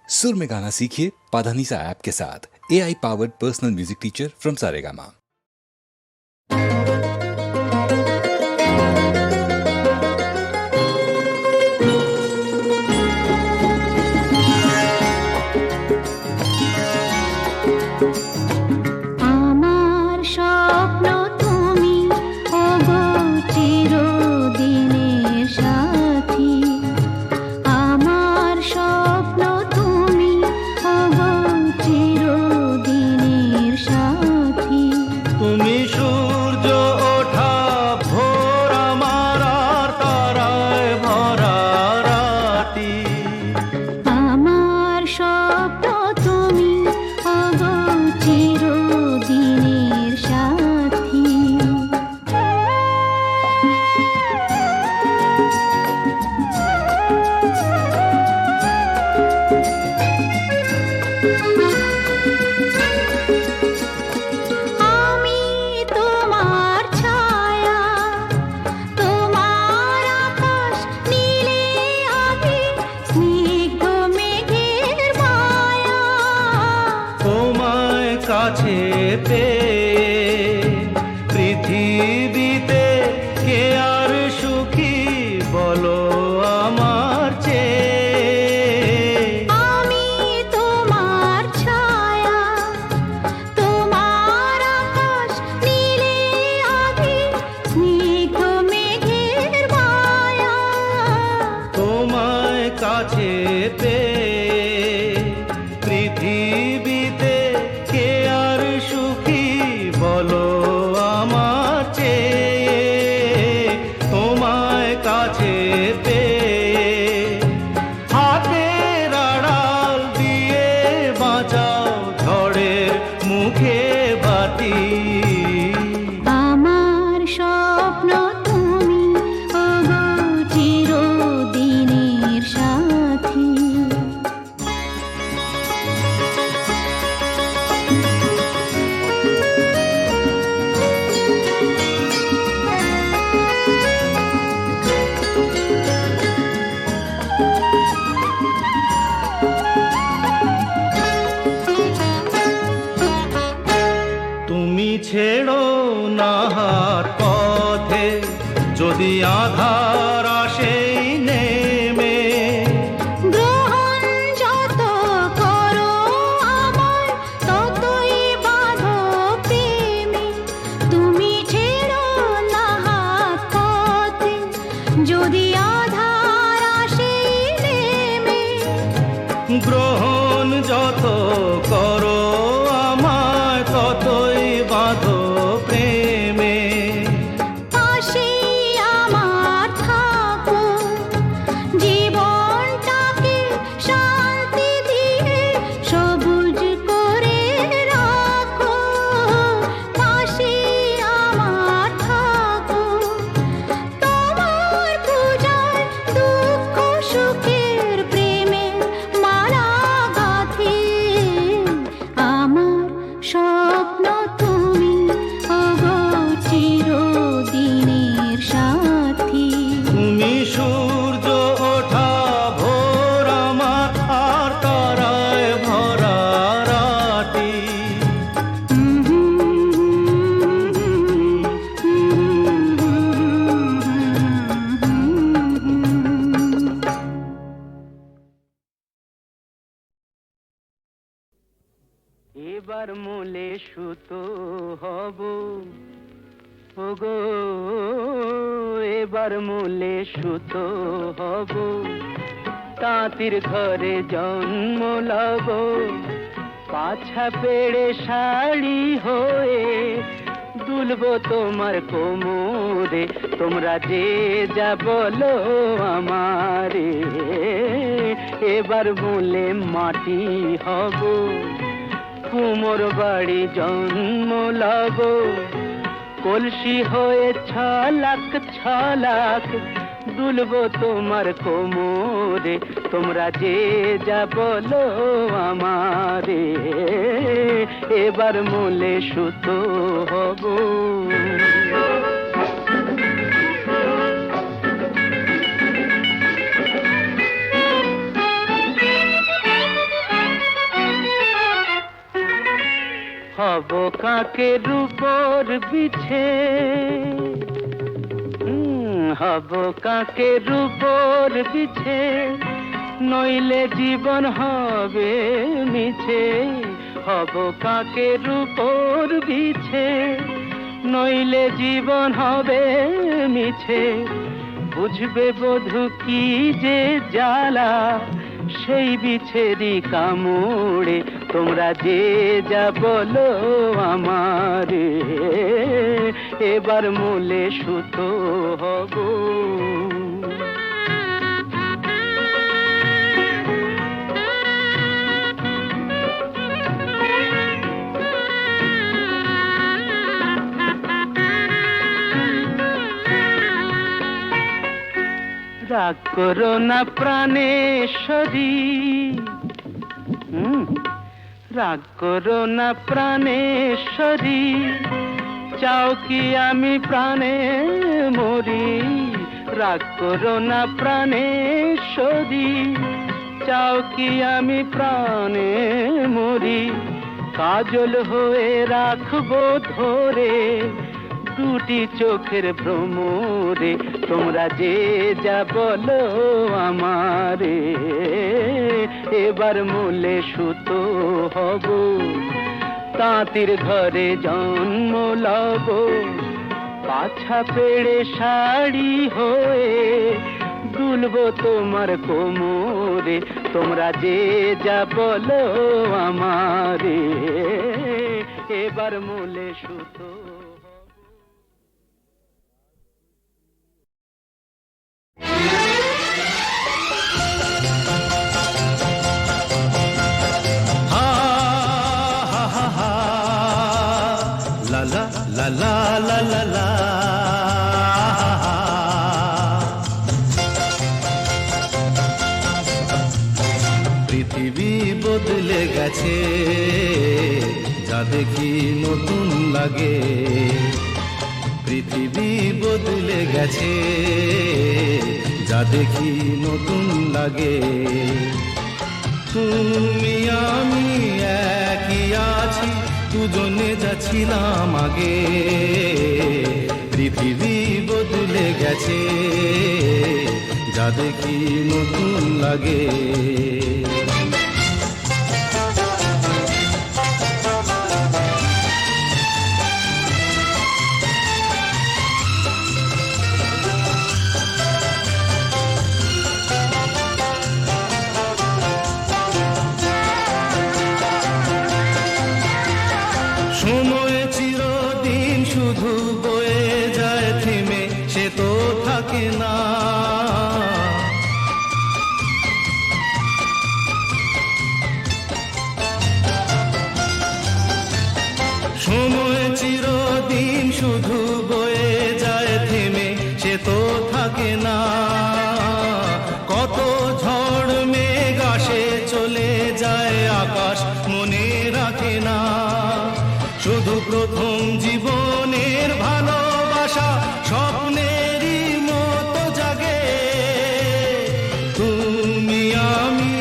सुर में गाना सीखिए पाधानीसा ऐप के साथ। AI powered personal music teacher from Saregama. পৃথিবীতে কে আর সুখী বলো আমার চেয়ে। আমি তোমার ছায়া, তোমার আকাশ নীলে আভি, স্নিগ্ধ মেঘের মায়া। তোমায় কাছে পেয়ে পৃথিবীতে কে আর সুখী বলো আমার চেয়ে। তোমায় কাছে পেয়ে হাতের আড়াল দিয়ে বাঁচাও ঝড়ের মুখে বাতি। আমার স্বপ্ন তুমি, ওগো চিরদিনের সাথী। তুমি ছেড়ো না হাত পথে যদি আধার আসে নেমে। গ্রহণ যত করো আমায়, ততই বাঁধো প্রেমে। তুমি ছেড়ো না হাত পথে যদি আধার আসে নেমে। গ্রহণ যত করো আমায় ততই বাঁধো প্রেমে। পাশে আমার থাকো, জীবনটাকে শান্তি দিয়ে সবুজ করে রাখো। পাশে আমার থাকো, তোমার পূজায় দুঃখ সুখের প্রেমের মালা গাঁথি। আমার স্বপ্ন তুমি, ওগো চিরদিনের সাথী। তুমি সূর্য ওঠা ভোর আমার আর তারায় ভরা রাতি। এবার মূলে সুতো হব ওগো, এবার মূলে সুতো হব। তাঁতির ঘরে জন্ম লব, পাছা পেড়ে শাড়ি হয়ে দুলবো তোমার কোমরে। তোমরা যে যা বলো আমারে, এবার মূলে মাটি হব। কুমোর বাড়ি জন্ম লব, কলসি হয়ে ছলাক ছলাক দুলবো তোমার কোমরে। তোমরা যে যা বলো আমারে, এবার মূলে সুতো হব। হব কাকের উপর বিছে, হব কাকের উপর বিছে, নইলে জীবন হবে মিছে। হব কাকের উপর বিছে, নইলে জীবন হবে মিছে। বুঝবে বধূ কি যে জ্বালা, সেই বিছেরি কামড়ে। তোমরা যে যা বলো আমারে, এবার মূলে সুতো হব। রাগ করো না প্রাণেশ্বরী, রাগ করো না প্রাণেশ্বরী, চাও কি আমি প্রাণে মরি। রাগ করো না প্রাণেশ্বরী, চাও কি আমি প্রাণে মরি। কাজল হয়ে রাখবো ধরে দুটি চোখের ভ্রমরে। তোমরা যে যা বলো আমারে, এবার মূলে সুতো হব। তাঁতির ঘরে জন্ম লব, পাছা পেড়ে শাড়ি হয়ে দুলবো তোমার কোমরে। তোমরা যে যা বলো আমারে, এবার মূলে সুতো। La la la la la, পৃথিবী বদলে গেছে, যা দেখি নতুন লাগে। পৃথিবী বদলে গেছে, যা দেখি নতুন লাগে। তুমি আমি একই আছি, দুজনে যাচ্ছিলাম আগে। পৃথিবী বদলে গেছে, যা দেখি নতুন লাগে। সময় চিরদিন শুধু বয়ে যায় থেমে, সে তো থাকে না। সময় চিরদিন শুধু বয়ে যায় থেমে, সে তো থাকে না। কত ঝড় মেঘ আসে চলে যায়, আকাশ মনে রাখে না। শুধু প্রথম জীবনের ভালোবাসা স্বপ্নেরই মতো জাগে। তুমি আমি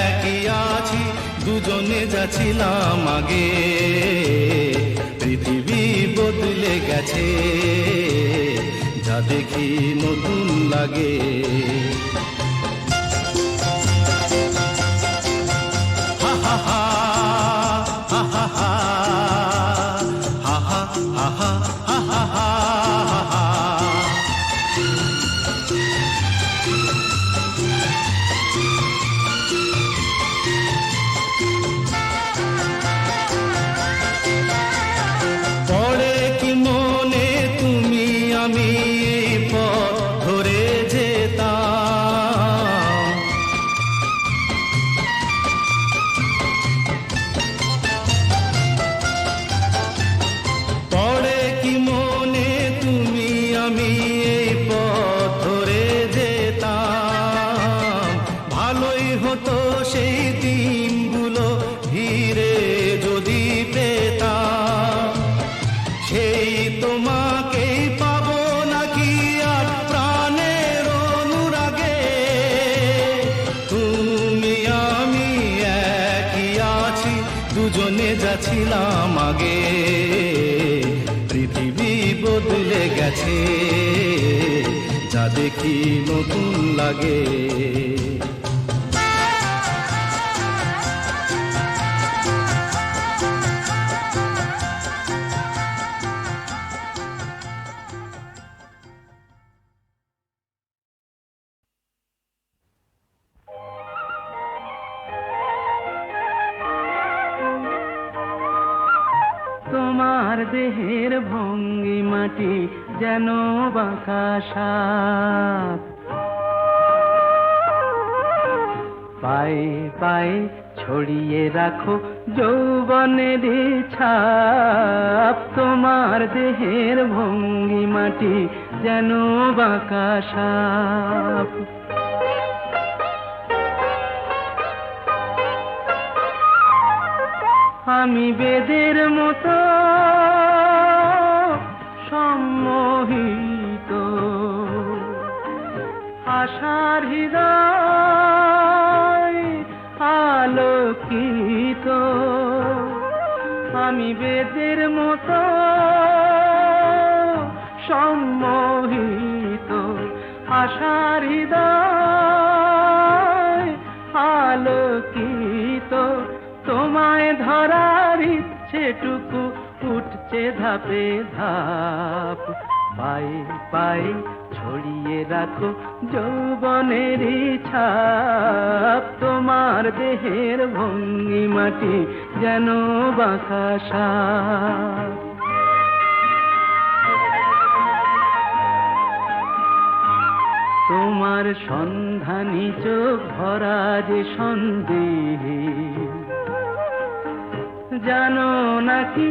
একই আছি, দুজনে যাচ্ছিলাম আগে। পৃথিবী বদলে গেছে, যা দেখি নতুন লাগে। হা হা হা হা হা হা, ha ha ha ha ha ha ha. পড়ে কি মনে তুমি আমি এই পথ ধরে যেতাম, দুজনে যাচ্ছিলাম আগে, পৃথিবী বদলে গেছে, যা দেখি নতুন লাগে। তোমার দেহের ভঙ্গিমাটি যেন বাঁকা সাপ, পায়ে পায়ে ছড়িয়ে রাখো যৌবনের ছাপ। তোমার দেহের ভঙ্গিমাটি যেন বাঁকা সাপ। আমি বেদের মতো সম্মোহিত, আশার হৃদয় আলোকিত। আমি বেদের মতো সম্মোহিত, আশার হৃদয় আলোকিত। তোমায় ধরার ইচ্ছেটুকু উঠছে ধাপে ধাপ, পায়ে পায়ে ছড়িয়ে রাখো যৌবনের ছাপ। তোমার দেহের ভঙ্গিমাটি যেন বাঁকা সাপ। তোমার সন্ধানী চোখ ভরা যে সন্দেহে, জানো নাকি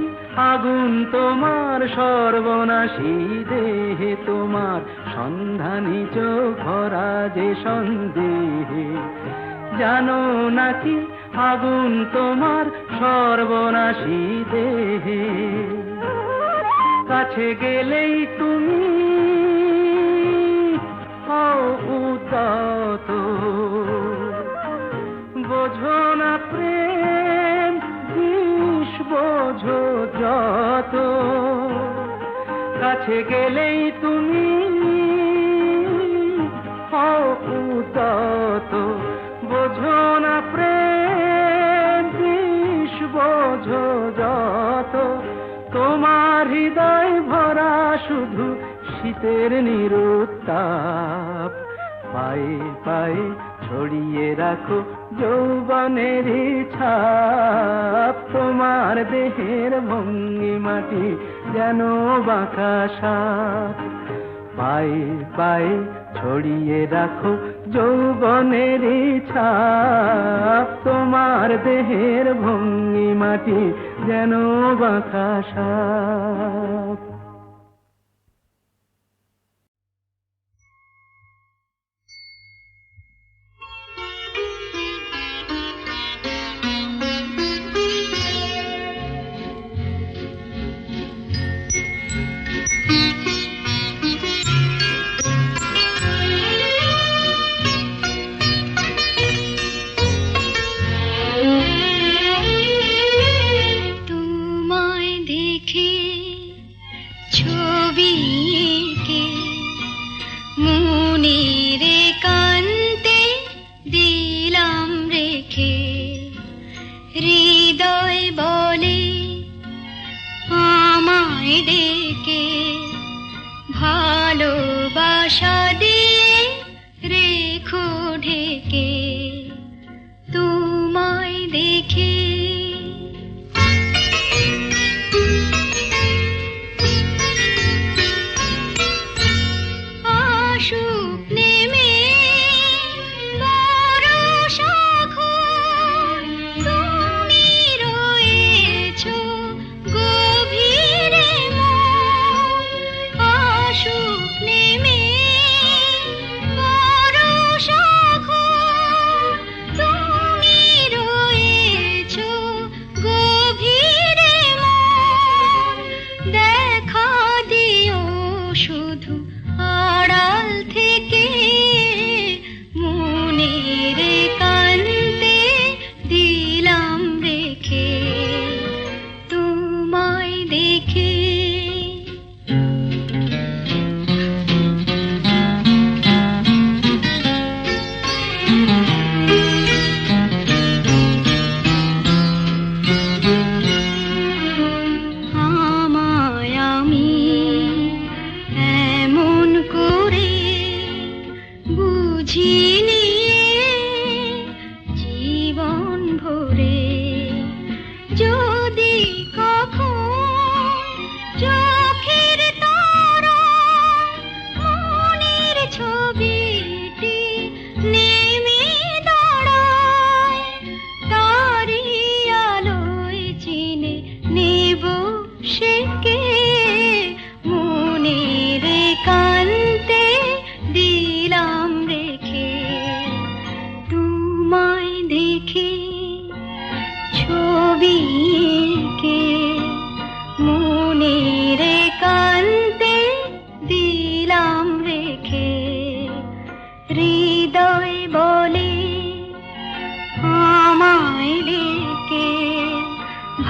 আগুন তোমার সর্বনাশী দেহে। তোমার সন্ধানী চোখ ভরা যে সন্দেহে, জানো নাকি আগুন তোমার সর্বনাশী দেহে। কাছে গেলেই তুমি উদাত, বোঝো না প্রেম বিষ বোঝো যত। কাছে গেলেই তুমি উদাত, বোঝো না প্রেম বিষ বোঝো যত। তোমার হৃদয় ভরা শুধু শীতের নিরুত্তাপ, পায়ে পায়ে ছড়িয়ে রাখো যৌবনের ছাপ। তোমার দেহের ভঙ্গিমাটি যেন বাঁকা সাপ, পায়ে পায়ে ছড়িয়ে রাখো যৌবনের ছাপ। তোমার দেহের ভঙ্গিমাটি যেন বাঁকা সাপ। তুমি রয়েছো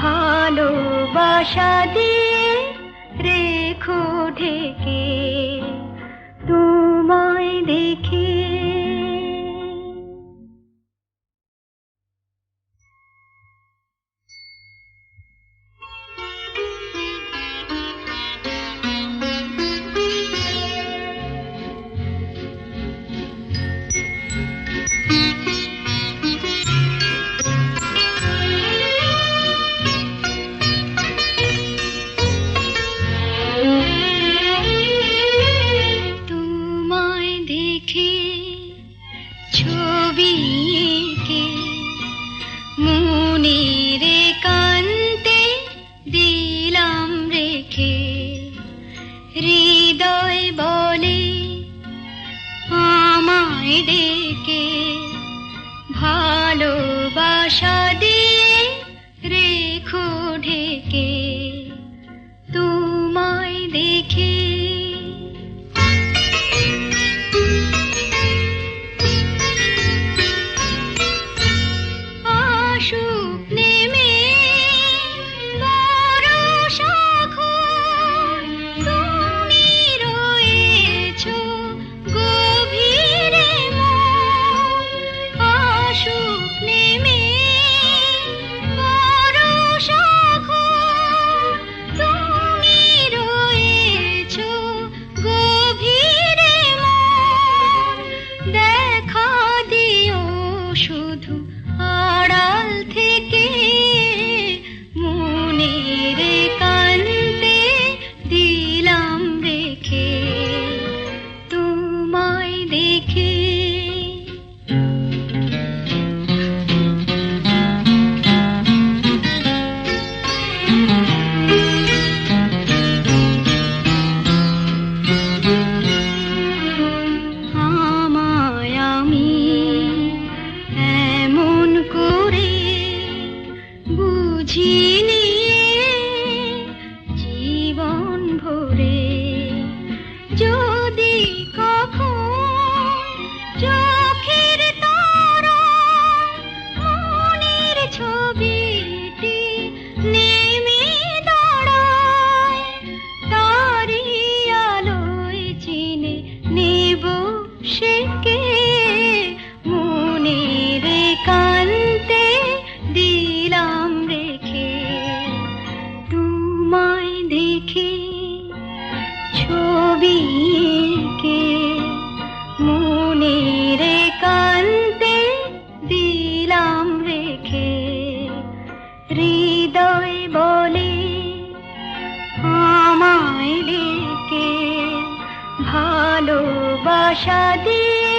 ভালোবাসা দিয়ে রেখো ঢেকে তোমায় দেখে। তোমায় দেখে ছবি এঁকে মনের একান্তে দিলাম রেখে, হৃদয় বলে আমায় ডেকে ভালোবাসা দিয়ে রেখো ঢেকে তোমায় দেখে। আসুক নেমে বরষা ঘোর, তুমি রয়েছো গভীরে মন। আসুক নেমে বরষা ঘোর, তুমি রয়েছো গভীরে মন। দেখা দিও শুধু আড়াল থেকে মনের একান্তে দিলাম রেখে তোমায় দেখে। আমায় আমি এমন করে বুঝিনি জীবন ভরে, যদি কখন চোখের তারায় মনের ছবিটি নেমে দাঁড়ায়, তারি আলোয় চিনে নেব সেকে মনের একান্তে দিলাম রেখে তোমায় দেখে ছবি এঁকে মনের একান্তে দিলাম রেখে, হৃদয় বলে আমায় ডেকে ভালোবাসা দিয়ে